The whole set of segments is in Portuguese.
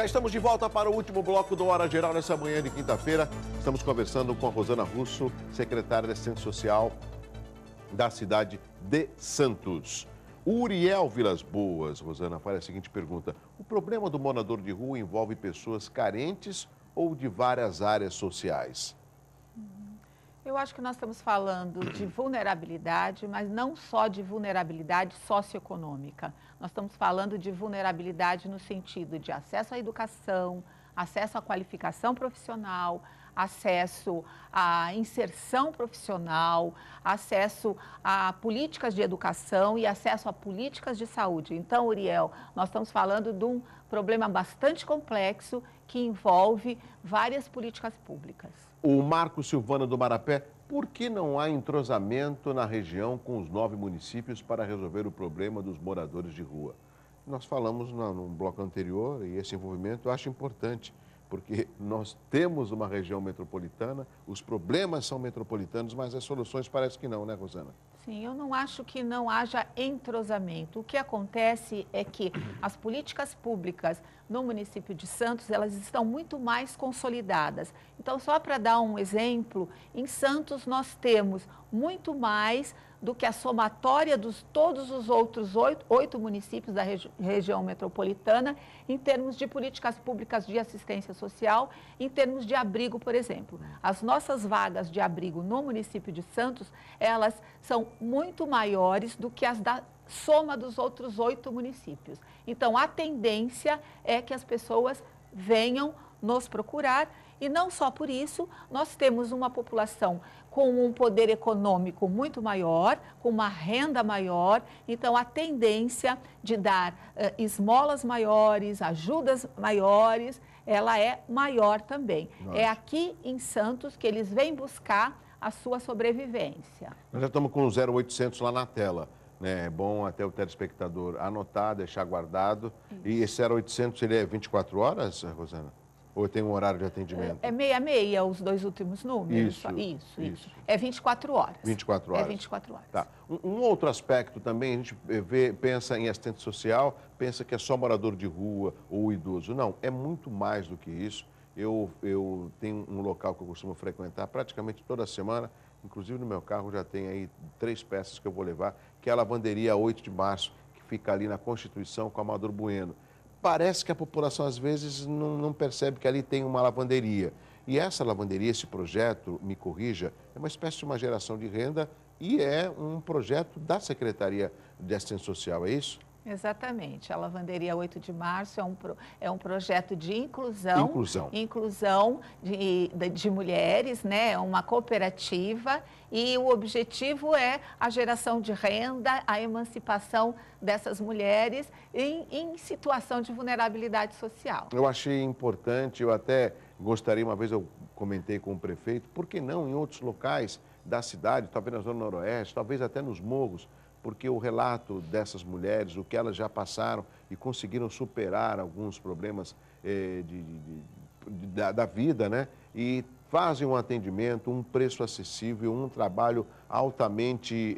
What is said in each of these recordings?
Já estamos de volta para o último bloco do Hora Geral nessa manhã de quinta-feira. Estamos conversando com a Rosana Russo, secretária de Assistência Social da cidade de Santos. O Uriel Vilas Boas, Rosana, faz a seguinte pergunta: o problema do morador de rua envolve pessoas carentes ou de várias áreas sociais? Eu acho que nós estamos falando de vulnerabilidade, mas não só de vulnerabilidade socioeconômica. Nós estamos falando de vulnerabilidade no sentido de acesso à educação, acesso à qualificação profissional, acesso à inserção profissional, acesso a políticas de educação e acesso a políticas de saúde. Então, Uriel, nós estamos falando de um problema bastante complexo que envolve várias políticas públicas. O Marco Silvano do Marapé, por que não há entrosamento na região com os 9 municípios para resolver o problema dos moradores de rua? Nós falamos no bloco anterior e esse envolvimento eu acho importante, porque nós temos uma região metropolitana, os problemas são metropolitanos, mas as soluções parece que não, né, Rosana? Sim, eu não acho que não haja entrosamento. O que acontece é que as políticas públicas no município de Santos, elas estão muito mais consolidadas. Então, só para dar um exemplo, em Santos nós temos muito mais do que a somatória dos todos os outros oito municípios da região metropolitana, em termos de políticas públicas de assistência social, em termos de abrigo, por exemplo. As nossas vagas de abrigo no município de Santos, elas são muito maiores do que as da soma dos outros 8 municípios. Então, a tendência é que as pessoas venham nos procurar e não só por isso, nós temos uma população com um poder econômico muito maior, com uma renda maior, então a tendência de dar esmolas maiores, ajudas maiores, ela é maior também. Nossa. É aqui em Santos que eles vêm buscar a sua sobrevivência. Nós já estamos com o 0800 lá na tela, né? É bom até o telespectador anotar, deixar guardado. Isso. E esse 0800, ele é 24 horas, Rosana? Ou tem um horário de atendimento? É 66, os 2 últimos números. Isso. É 24 horas. 24 horas. É 24 horas. Tá. Um outro aspecto também, a gente pensa em assistente social, pensa que é só morador de rua ou idoso. Não, é muito mais do que isso. Eu tenho um local que eu costumo frequentar praticamente toda semana, inclusive no meu carro já tem aí 3 peças que eu vou levar, que é a lavanderia 8 de março, que fica ali na Constituição com a Amador Bueno. Parece que a população, às vezes, não percebe que ali tem uma lavanderia. E essa lavanderia, esse projeto, me corrija, é uma espécie de uma geração de renda e é um projeto da Secretaria de Assistência Social, é isso? Exatamente. A Lavanderia 8 de Março é um projeto de inclusão de mulheres, né? É uma cooperativa e o objetivo é a geração de renda, a emancipação dessas mulheres em situação de vulnerabilidade social. Eu achei importante, eu até gostaria, uma vez eu comentei com o prefeito, por que não em outros locais da cidade, talvez na Zona Noroeste, talvez até nos morros, porque o relato dessas mulheres, o que elas já passaram e conseguiram superar alguns problemas da vida, né? E fazem um atendimento, um preço acessível, um trabalho altamente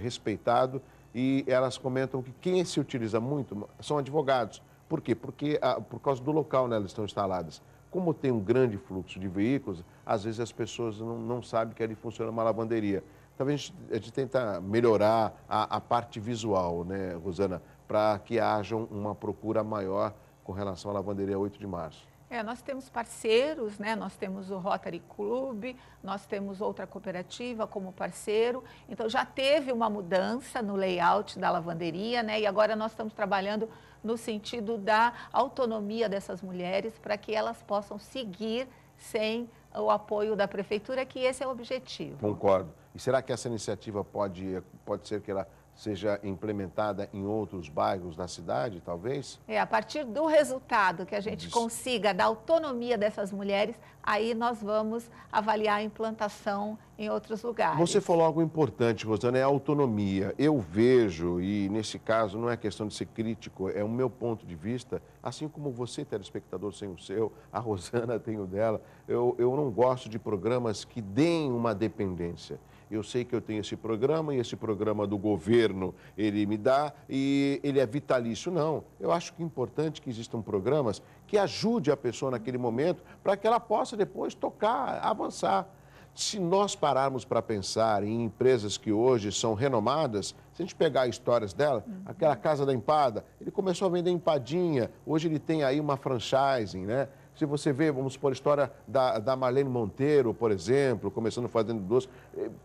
respeitado e elas comentam que quem se utiliza muito são advogados. Por quê? Porque por causa do local onde elas estão instaladas. Como tem um grande fluxo de veículos, às vezes as pessoas não sabem que ali funciona uma lavanderia. Talvez a gente tenta melhorar a parte visual, né, Rosana, para que haja uma procura maior com relação à lavanderia 8 de março. Nós temos parceiros, né? Nós temos o Rotary Club, nós temos outra cooperativa como parceiro. Então, já teve uma mudança no layout da lavanderia, né? E agora nós estamos trabalhando no sentido da autonomia dessas mulheres para que elas possam seguir sem o apoio da prefeitura, que esse é o objetivo. Concordo. E será que essa iniciativa pode ser que ela seja implementada em outros bairros da cidade, talvez? A partir do resultado que a gente consiga da autonomia dessas mulheres, aí nós vamos avaliar a implantação em outros lugares. Você falou algo importante, Rosana, é a autonomia. Eu vejo, e nesse caso não é questão de ser crítico, é o meu ponto de vista, assim como você, telespectador, tem o seu, a Rosana tem o dela, eu não gosto de programas que deem uma dependência. eu sei que eu tenho esse programa e esse programa do governo ele me dá e ele é vitalício. Não, eu acho que é importante que existam programas que ajude a pessoa naquele momento para que ela possa depois tocar, avançar. Se nós pararmos para pensar em empresas que hoje são renomadas, se a gente pegar histórias dela, aquela Casa da Empada, ele começou a vender empadinha, hoje ele tem aí uma franchising, né? Se você vê, vamos supor, a história da Marlene Monteiro, por exemplo, começando fazendo doce,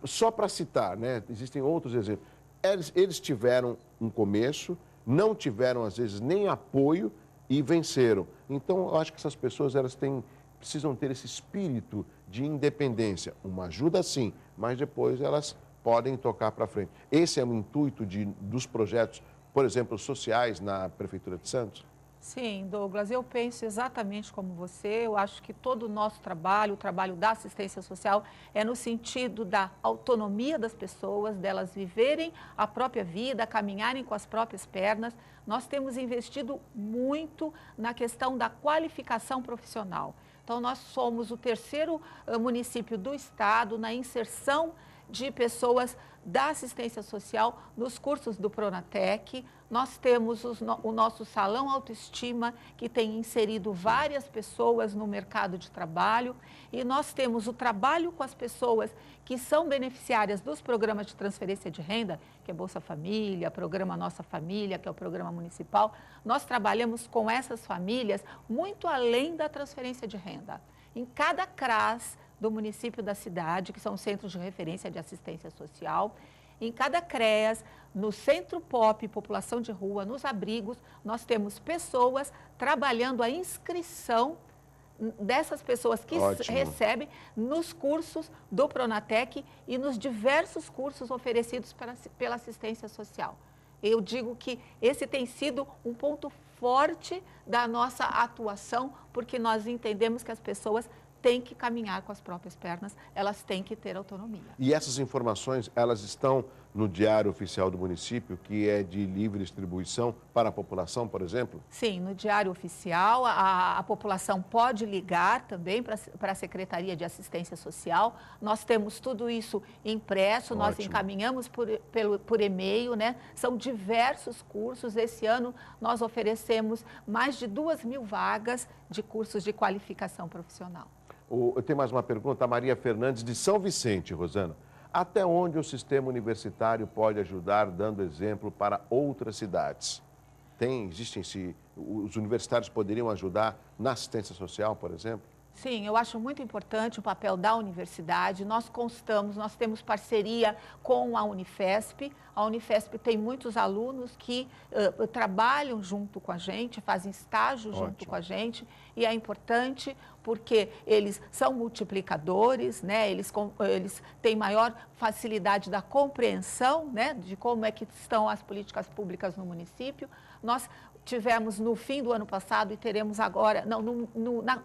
só para citar, né? Existem outros exemplos. Eles tiveram um começo, não tiveram, às vezes, nem apoio e venceram. Então, eu acho que essas pessoas, precisam ter esse espírito de independência. Uma ajuda, sim, mas depois elas podem tocar para frente. Esse é o intuito dos projetos, por exemplo, sociais na Prefeitura de Santos? Sim, Douglas, eu penso exatamente como você. Eu acho que todo o nosso trabalho, o trabalho da assistência social, é no sentido da autonomia das pessoas, delas viverem a própria vida, caminharem com as próprias pernas. Nós temos investido muito na questão da qualificação profissional. Então, nós somos o terceiro município do estado na inserção de pessoas da assistência social nos cursos do Pronatec. Nós temos o nosso Salão Autoestima, que tem inserido várias pessoas no mercado de trabalho. E nós temos o trabalho com as pessoas que são beneficiárias dos programas de transferência de renda, que é Bolsa Família, Programa Nossa Família, que é o programa municipal. Nós trabalhamos com essas famílias muito além da transferência de renda. Em cada CRAS do município da cidade, que são centros de referência de assistência social, em cada CREAS, no Centro POP, População de Rua, nos abrigos, nós temos pessoas trabalhando a inscrição dessas pessoas que recebem nos cursos do Pronatec e nos diversos cursos oferecidos pela assistência social. Eu digo que esse tem sido um ponto forte da nossa atuação, porque nós entendemos que as pessoas têm que caminhar com as próprias pernas, elas têm que ter autonomia. E essas informações, elas estão no Diário Oficial do município, que é de livre distribuição para a população, por exemplo? Sim, no Diário Oficial, a população pode ligar também para a Secretaria de Assistência Social. Nós temos tudo isso impresso, nós encaminhamos por e-mail, né? São diversos cursos. Esse ano nós oferecemos mais de 2.000 vagas de cursos de qualificação profissional. Eu tenho mais uma pergunta, a Maria Fernandes, de São Vicente, Rosana. Até onde o sistema universitário pode ajudar, dando exemplo para outras cidades? Os universitários poderiam ajudar na assistência social, por exemplo? Sim, eu acho muito importante o papel da universidade. Nós temos parceria com a Unifesp. A Unifesp tem muitos alunos que trabalham junto com a gente, fazem estágio junto com a gente. E é importante porque eles são multiplicadores, né? Eles têm maior facilidade da compreensão, né? De como é que estão as políticas públicas no município. Nós tivemos no fim do ano passado e teremos agora,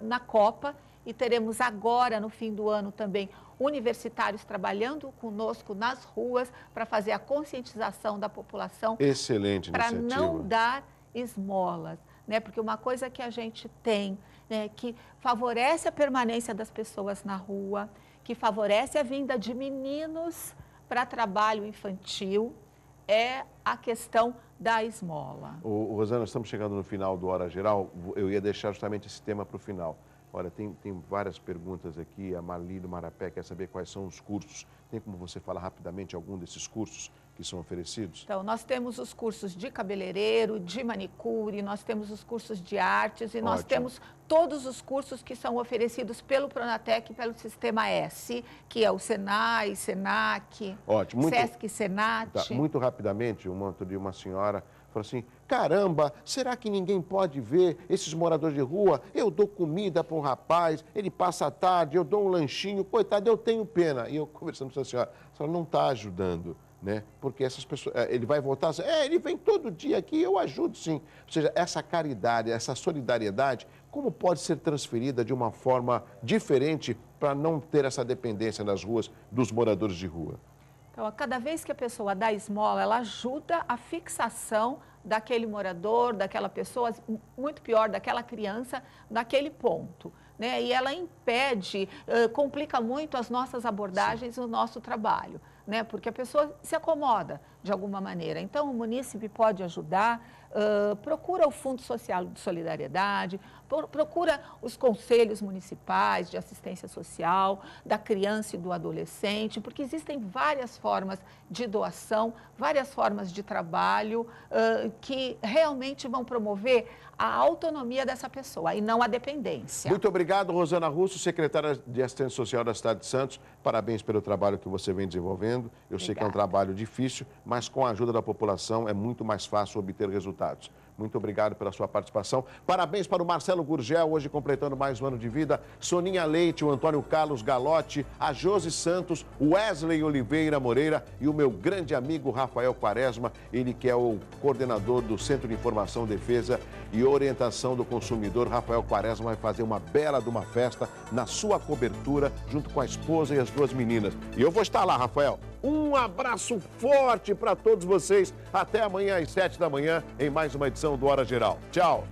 na Copa, e teremos agora, no fim do ano também, universitários trabalhando conosco nas ruas para fazer a conscientização da população. Excelente iniciativa. Para não dar esmolas, né? Porque uma coisa que a gente tem, né, que favorece a permanência das pessoas na rua, que favorece a vinda de meninos para trabalho infantil, é a questão da esmola. Rosana, estamos chegando no final do Hora Geral, eu ia deixar justamente esse tema para o final. Olha, tem várias perguntas aqui, a Marli do Marapé quer saber quais são os cursos. Tem como você falar rapidamente algum desses cursos que são oferecidos? Então, nós temos os cursos de cabeleireiro, de manicure, nós temos os cursos de artes e nós temos todos os cursos que são oferecidos pelo Pronatec e pelo Sistema S, que é o Senai, Senac, Sesc, Senat. Tá, muito rapidamente, uma senhora falou assim, caramba, será que ninguém pode ver esses moradores de rua? Eu dou comida para um rapaz, ele passa a tarde, eu dou um lanchinho, coitado, eu tenho pena. E eu conversando com a senhora não está ajudando, né? Porque essas pessoas, ele vai voltar, ele vem todo dia aqui, eu ajudo sim. Ou seja, essa caridade, essa solidariedade, como pode ser transferida de uma forma diferente para não ter essa dependência nas ruas dos moradores de rua? Então, cada vez que a pessoa dá esmola, ela ajuda a fixação daquele morador, daquela pessoa, muito pior, daquela criança, naquele ponto, né? E ela impede, complica muito as nossas abordagens, o nosso trabalho. né? Porque a pessoa se acomoda de alguma maneira. Então, o munícipe pode ajudar, procura o Fundo Social de Solidariedade, procura os conselhos municipais de assistência social, da criança e do adolescente, porque existem várias formas de doação, várias formas de trabalho que realmente vão promover a autonomia dessa pessoa e não a dependência. Muito obrigado, Rosana Russo, secretária de Assistência Social da cidade de Santos. Parabéns pelo trabalho que você vem desenvolvendo. Eu sei que é um trabalho difícil, mas com a ajuda da população é muito mais fácil obter resultados. Muito obrigado pela sua participação. Parabéns para o Marcelo Gurgel, hoje completando mais um ano de vida. Soninha Leite, o Antônio Carlos Galotti, a Josi Santos, o Wesley Oliveira Moreira e o meu grande amigo Rafael Quaresma, ele que é o coordenador do Centro de Informação, Defesa e Orientação do Consumidor. Rafael Quaresma vai fazer uma bela de uma festa na sua cobertura, junto com a esposa e as duas meninas. E eu vou estar lá, Rafael. Um abraço forte para todos vocês. Até amanhã às 7 da manhã em mais uma edição do Hora Geral. Tchau!